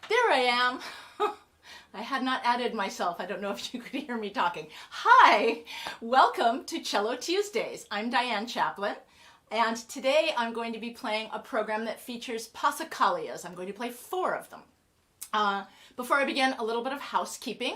There I am. I had not added myself. I don't know if you could hear me talking. Hi, welcome to Cello Tuesdays. I'm Diane Chaplin, and today I'm going to be playing a program that features passacaglias. I'm going to play 4 of them. Before I begin, a little bit of housekeeping.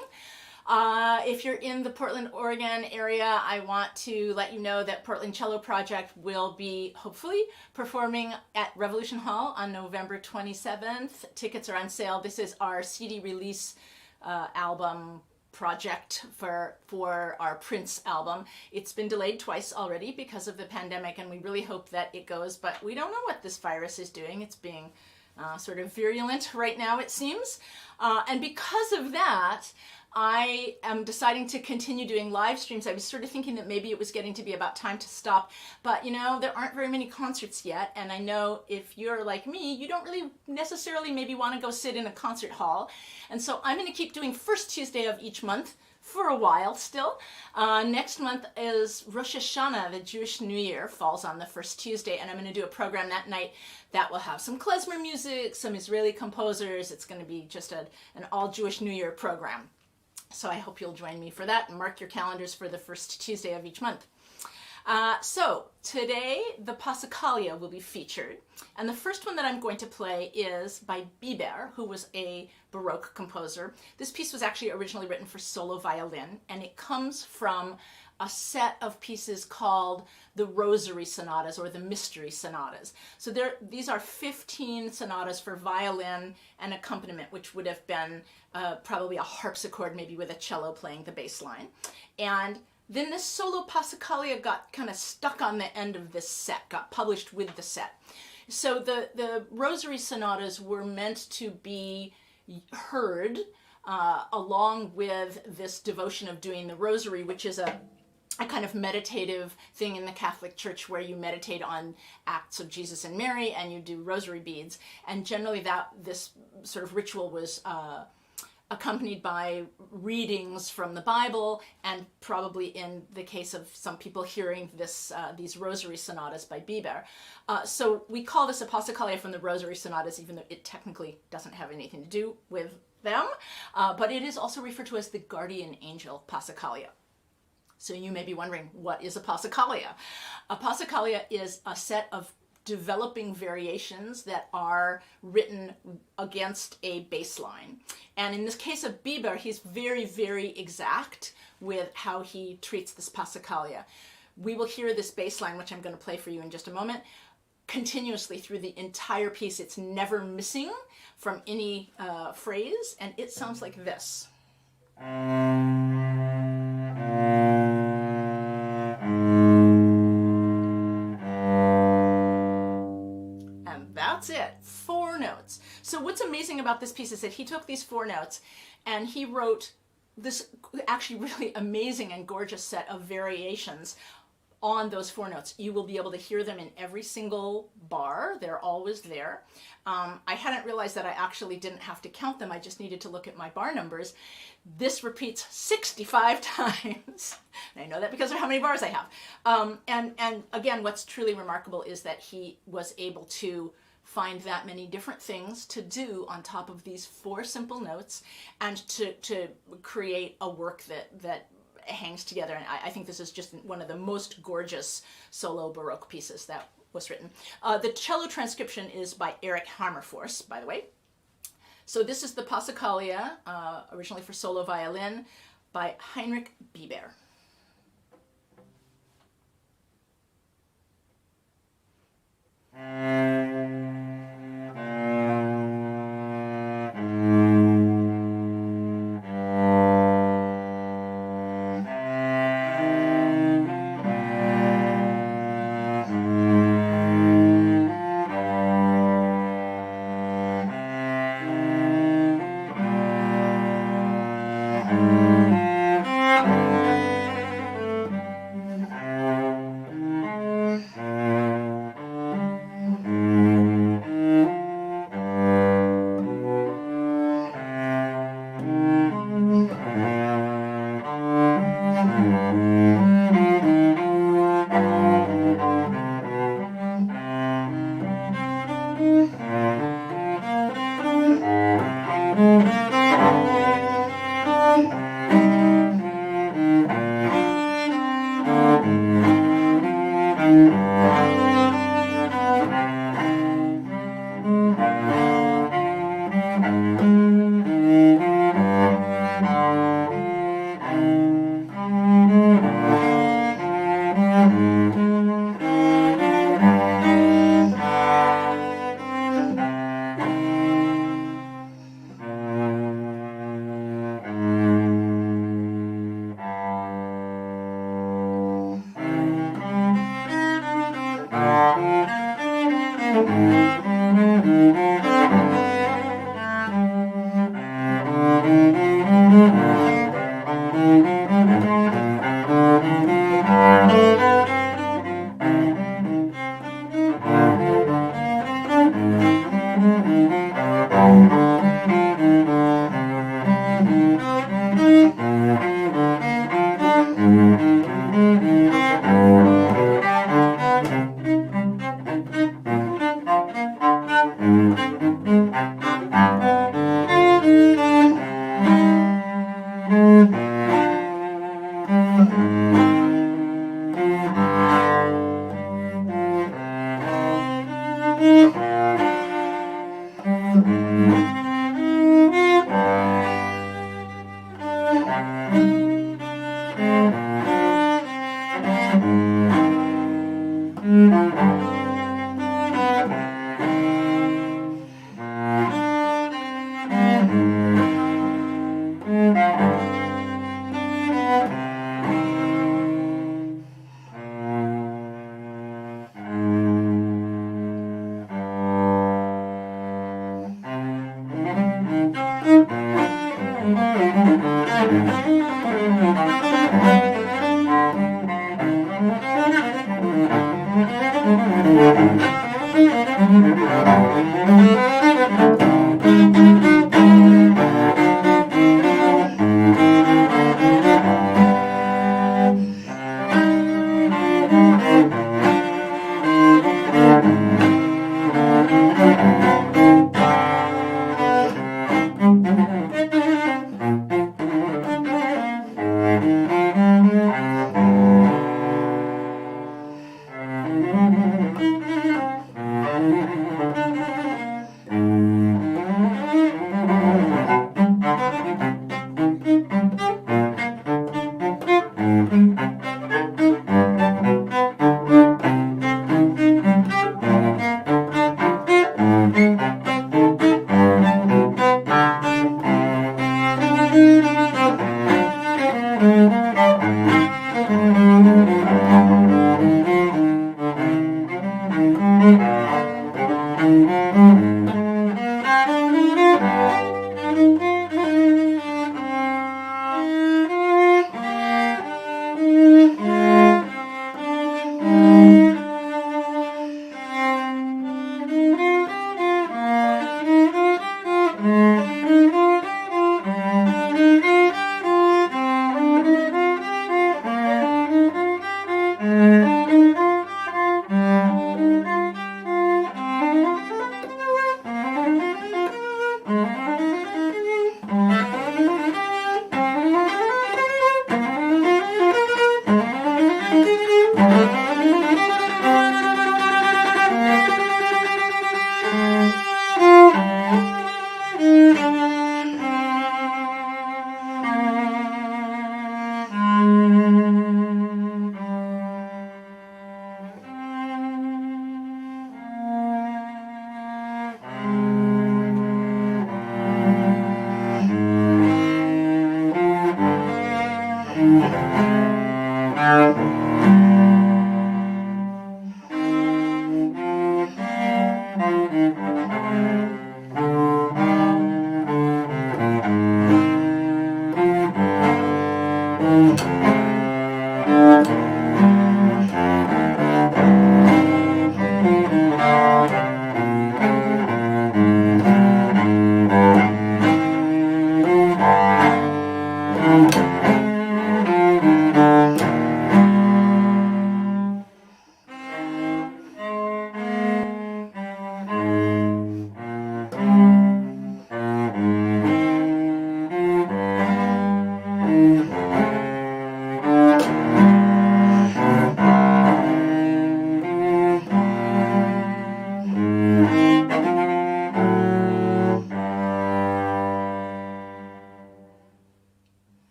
If you're in the Portland, Oregon area, I want to let you know that Portland Cello Project will be hopefully performing at Revolution Hall on November 27th. Tickets are on sale. This is our CD release album project for our Prince album. It's been delayed twice already because of the pandemic, and we really hope that it goes, but we don't know what this virus is doing. It's being sort of virulent right now, it seems. And because of that, I am deciding to continue doing live streams. I was sort of thinking that maybe it was getting to be about time to stop, but you know, there aren't very many concerts yet, and I know if you're like me, you don't really necessarily maybe want to go sit in a concert hall, and so I'm going to keep doing first Tuesday of each month for a while still. Next month is Rosh Hashanah, the Jewish New Year, falls on the first Tuesday, and I'm going to do a program that night that will have some klezmer music, some Israeli composers. It's going to be just an all-Jewish New Year program. So I hope you'll join me for that, and mark your calendars for the first Tuesday of each month. So today the Passacaglia will be featured, and the first one that I'm going to play is by Biber, who was a Baroque composer. This piece was actually originally written for solo violin, and it comes from a set of pieces called the Rosary Sonatas, or the Mystery Sonatas. So these are 15 sonatas for violin and accompaniment, which would have been probably a harpsichord, maybe with a cello playing the bass line. And then this solo Passacaglia got kind of stuck on the end of this set, got published with the set. So the Rosary Sonatas were meant to be heard along with this devotion of doing the Rosary, which is a kind of meditative thing in the Catholic Church where you meditate on acts of Jesus and Mary and you do rosary beads. And generally this sort of ritual was accompanied by readings from the Bible, and probably in the case of some people hearing these Rosary Sonatas by Biber. So we call this a Passacaglia from the Rosary Sonatas, even though it technically doesn't have anything to do with them. But it is also referred to as the Guardian Angel Passacaglia. So you may be wondering, what is a Passacaglia? A Passacaglia is a set of developing variations that are written against a bass line. And in this case of Biber, he's very, very exact with how he treats this Passacaglia. We will hear this bass line, which I'm going to play for you in just a moment, continuously through the entire piece. It's never missing from any phrase, and it sounds like this. That's it, 4 notes. So what's amazing about this piece is that he took these 4 notes and he wrote this actually really amazing and gorgeous set of variations on those 4 notes. You will be able to hear them in every single bar. They're always there. I hadn't realized that I actually didn't have to count them. I just needed to look at my bar numbers. This repeats 65 times. And I know that because of how many bars I have. And again, what's truly remarkable is that he was able to find that many different things to do on top of these 4 simple notes, and to create a work that hangs together. And I think this is just one of the most gorgeous solo Baroque pieces that was written. The cello transcription is by Eric Hammerforce, by the way. So this is the Passacaglia, originally for solo violin, by Heinrich Biber.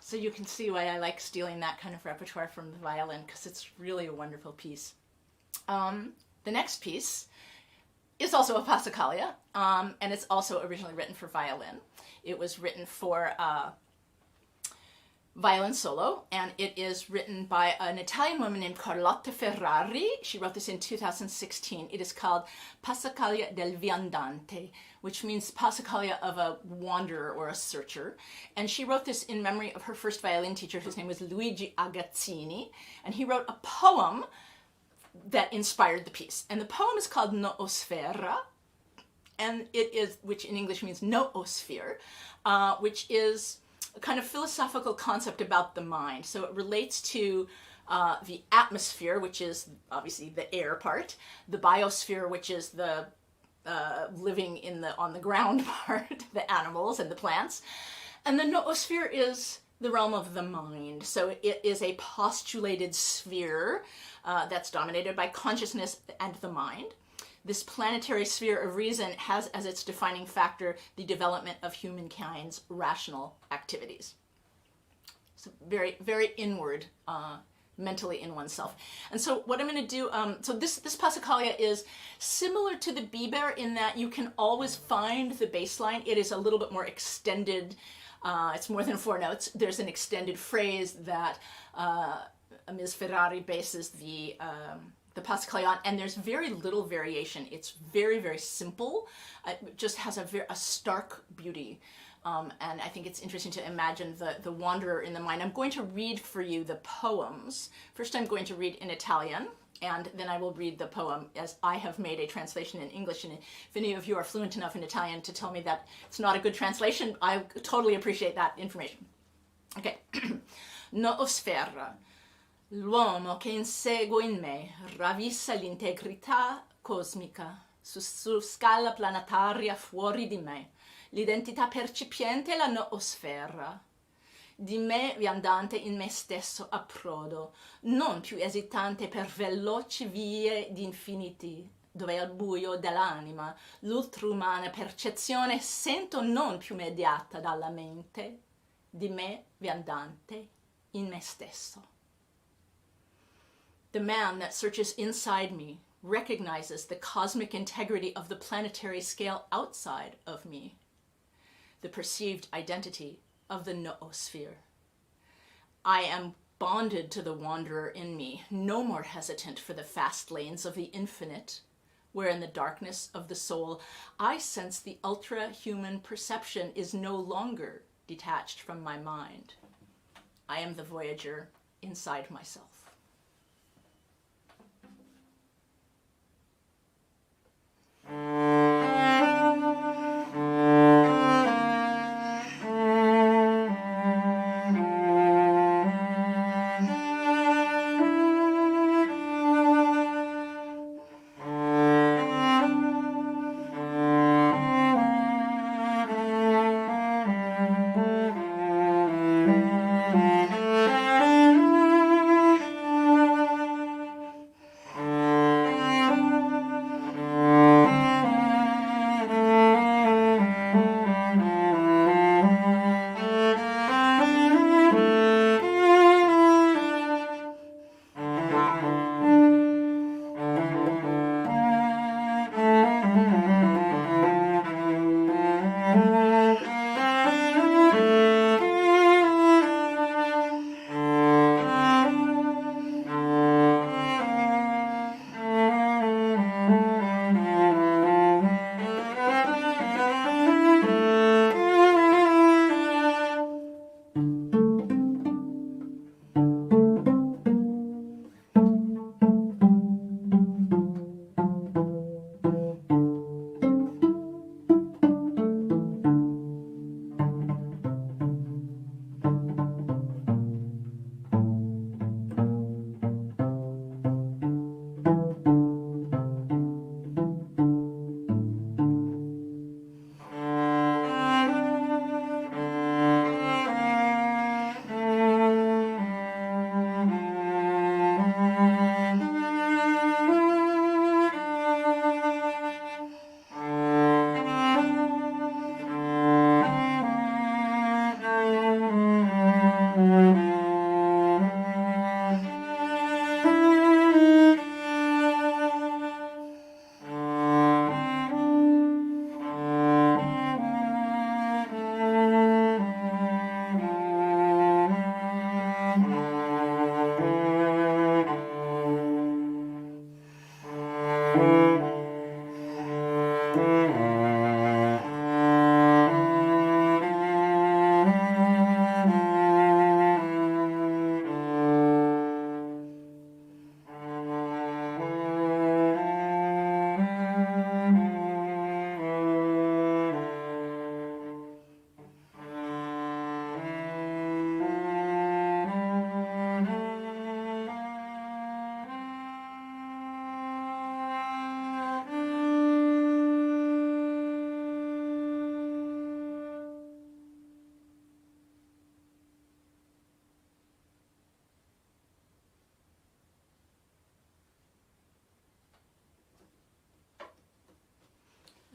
So you can see why I like stealing that kind of repertoire from the violin, because it's really a wonderful piece. The next piece is also a Passacaglia, and it's also originally written for violin. It was written for violin solo, and it is written by an Italian woman named Carlotta Ferrari. She wrote this in 2016. It is called Passacaglia del viandante, which means Passacaglia of a wanderer or a searcher. And she wrote this in memory of her first violin teacher, whose name was Luigi Agazzini, and he wrote a poem that inspired the piece. And the poem is called Noosfera, and it is, which in English means noosphere, which is a kind of philosophical concept about the mind. So it relates to the atmosphere, which is obviously the air part, the biosphere, which is the living on the ground part, the animals and the plants, and the noosphere is the realm of the mind. So it is a postulated sphere that's dominated by consciousness and the mind. This planetary sphere of reason has as its defining factor the development of humankind's rational activities. So very, very inward, mentally in oneself. And so what I'm going to do, so this Passacaglia is similar to the Biber in that you can always find the bass line. It is a little bit more extended. It's more than 4 notes. There's an extended phrase that Ms. Ferrari bases the Passacaglia on, and there's very little variation. It's very, very simple. It just has a stark beauty. And I think it's interesting to imagine the wanderer in the mind. I'm going to read for you the poems. First, I'm going to read in Italian, and then I will read the poem as I have made a translation in English. And if any of you are fluent enough in Italian to tell me that it's not a good translation, I totally appreciate that information. Okay. Noosfera. L'uomo che inseguo in me ravvisa l'integrità cosmica su scala planetaria fuori di me, l'identità percipiente la noosfera. Di me viandante in me stesso approdo, non più esitante per veloci vie di infiniti, dove al buio dell'anima l'ultraumana percezione sento non più mediata dalla mente, di me viandante in me stesso. The man that searches inside me recognizes the cosmic integrity of the planetary scale outside of me, the perceived identity of the noosphere. I am bonded to the wanderer in me, no more hesitant for the fast lanes of the infinite, where in the darkness of the soul I sense the ultra-human perception is no longer detached from my mind. I am the voyager inside myself.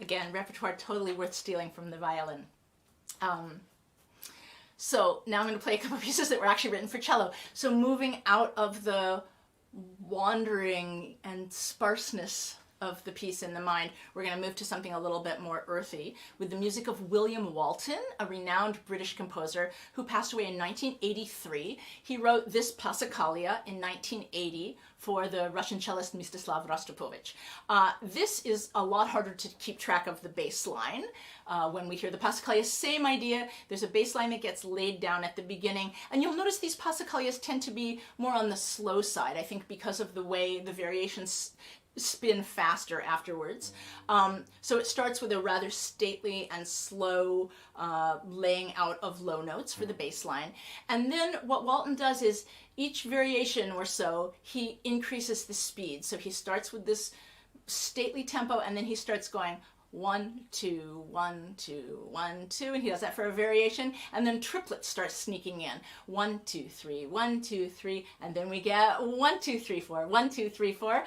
Again, repertoire totally worth stealing from the violin. So now I'm going to play a couple pieces that were actually written for cello. So moving out of the wandering and sparseness of the piece in the mind, we're going to move to something a little bit more earthy with the music of William Walton, a renowned British composer who passed away in 1983. He wrote this Passacaglia in 1980 for the Russian cellist Mstislav Rostropovich. This is a lot harder to keep track of the bass line. When we hear the Passacaglia, same idea. There's a bass line that gets laid down at the beginning. And you'll notice these Passacaglias tend to be more on the slow side, I think because of the way the variations spin faster afterwards. So it starts with a rather stately and slow laying out of low notes for the bass line. And then what Walton does is each variation or so, he increases the speed. So he starts with this stately tempo and then he starts going 1, 2, 1, 2, 1, 2, and he does that for a variation, and then triplets start sneaking in. 1, 2, 3, 1, 2, 3, and then we get 1, 2, 3, 4, 1, 2, 3, 4.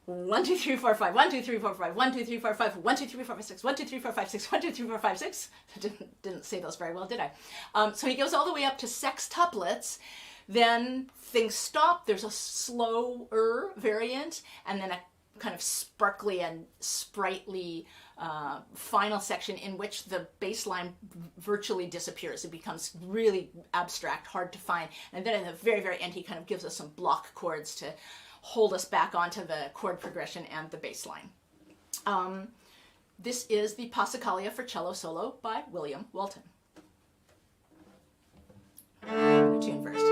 1, 2, 3, 4, 5, 1, 2, 3, 4, 5, 1, 2, 3, 4, 5, 1, 2, 3, 4, 5, 6, 1, 2, 3, 4, 5, 6, 1, 2, 3, 4, 5, 6. I didn't say those very well, did I? So he goes all the way up to sextuplets, then things stop, there's a slower variant, and then a kind of sparkly and sprightly final section in which the bass line virtually disappears. It becomes really abstract, hard to find, and then at the very, very end he kind of gives us some block chords to hold us back onto the chord progression and the bass line. This is the Passacaglia for cello solo by William Walton. I'm going to tune first.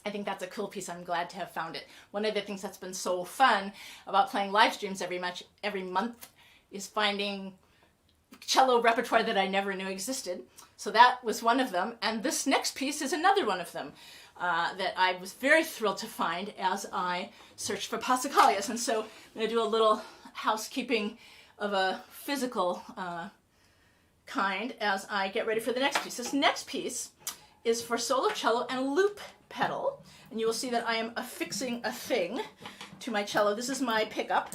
I think that's a cool piece. I'm glad to have found it. One of the things that's been so fun about playing live streams every month is finding cello repertoire that I never knew existed. So that was one of them. And this next piece is another one of them that I was very thrilled to find as I searched for Passacaglias. And so I'm going to do a little housekeeping of a physical kind as I get ready for the next piece. This next piece is for solo cello and loop pedal, and you will see that I am affixing a thing to my cello. This is my pickup,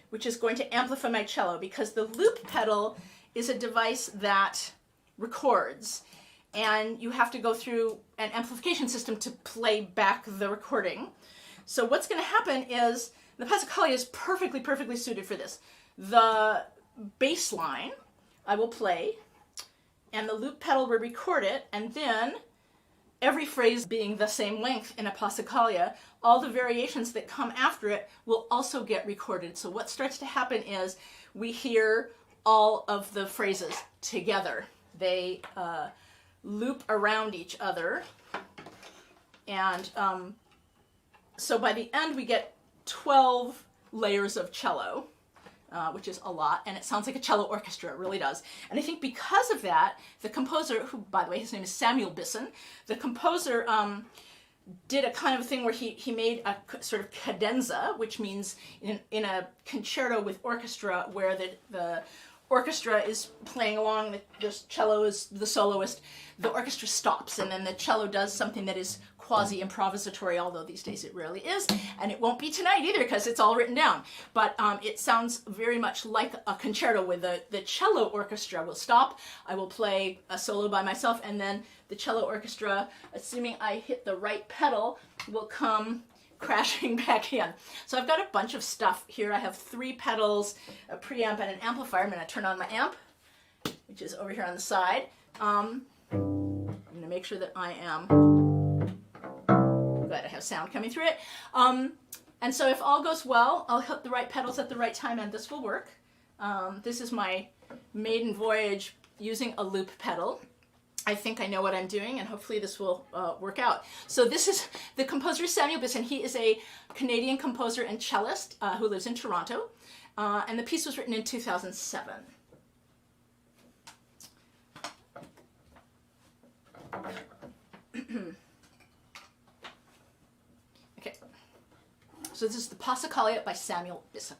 which is going to amplify my cello, because the loop pedal is a device that records, and you have to go through an amplification system to play back the recording. So what's going to happen is the Passacaglia is perfectly suited for this. The bass line I will play, and the loop pedal will record it, and then every phrase being the same length in a Passacaglia, all the variations that come after it will also get recorded. So what starts to happen is we hear all of the phrases together. They loop around each other. And so by the end we get 12 layers of cello, which is a lot, and it sounds like a cello orchestra, it really does. And I think because of that, the composer, who, by the way, his name is Samuel Bisson, the composer did a kind of thing where he made a sort of cadenza, which means in a concerto with orchestra, where the orchestra is playing along, the cello is the soloist, the orchestra stops, and then the cello does something that is quasi-improvisatory, although these days it rarely is, and it won't be tonight either because it's all written down. But it sounds very much like a concerto where the cello orchestra will stop, I will play a solo by myself, and then the cello orchestra, assuming I hit the right pedal, will come crashing back in. So I've got a bunch of stuff here. I have 3 pedals, a preamp, and an amplifier. I'm going to turn on my amp, which is over here on the side. I'm going to make sure that I am good. I have sound coming through it. And so if all goes well, I'll hit the right pedals at the right time and this will work. This is my maiden voyage using a loop pedal. I think I know what I'm doing, and hopefully this will work out. So this is the composer Samuel Bisson. He is a Canadian composer and cellist who lives in Toronto, and the piece was written in 2007. Okay, so this is the Passacaglia by Samuel Bisson.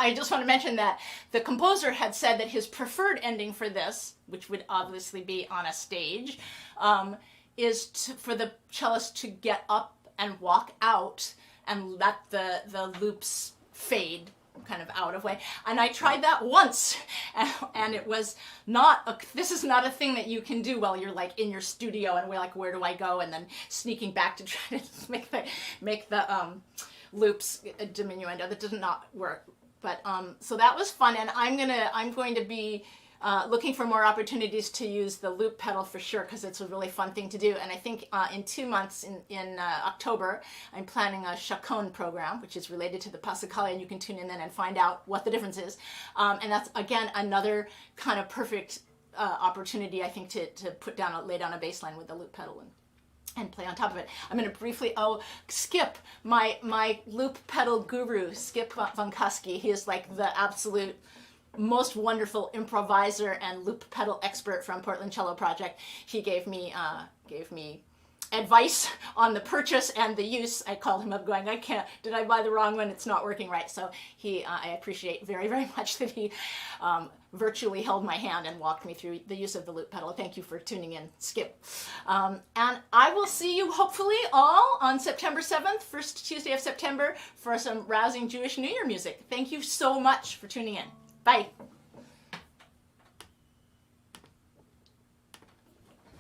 I just want to mention that the composer had said that his preferred ending for this, which would obviously be on a stage, is for the cellist to get up and walk out and let the loops fade kind of out of way. And I tried that once, and it was not this is not a thing that you can do while you're like in your studio and we're like, where do I go, and then sneaking back to try to make the loops diminuendo. That did not work. But so that was fun, and I'm going to be looking for more opportunities to use the loop pedal for sure, because it's a really fun thing to do. And I think in 2 months, in October, I'm planning a chaconne program, which is related to the Passacaglia, and you can tune in then and find out what the difference is. And that's, again, another kind of perfect opportunity, I think, to lay down a bass line with the loop pedal and play on top of it. I'm going to briefly, Skip, my loop pedal guru, Skip von Kuski. He is like the absolute most wonderful improviser and loop pedal expert from Portland Cello Project. He gave me advice on the purchase and the use. I called him up going, did I buy the wrong one? It's not working right. So I appreciate very, very much that he virtually held my hand and walked me through the use of the loop pedal. Thank you for tuning in, Skip. And I will see you hopefully all on September 7th, first Tuesday of September, for some rousing Jewish New Year music. Thank you so much for tuning in. Bye.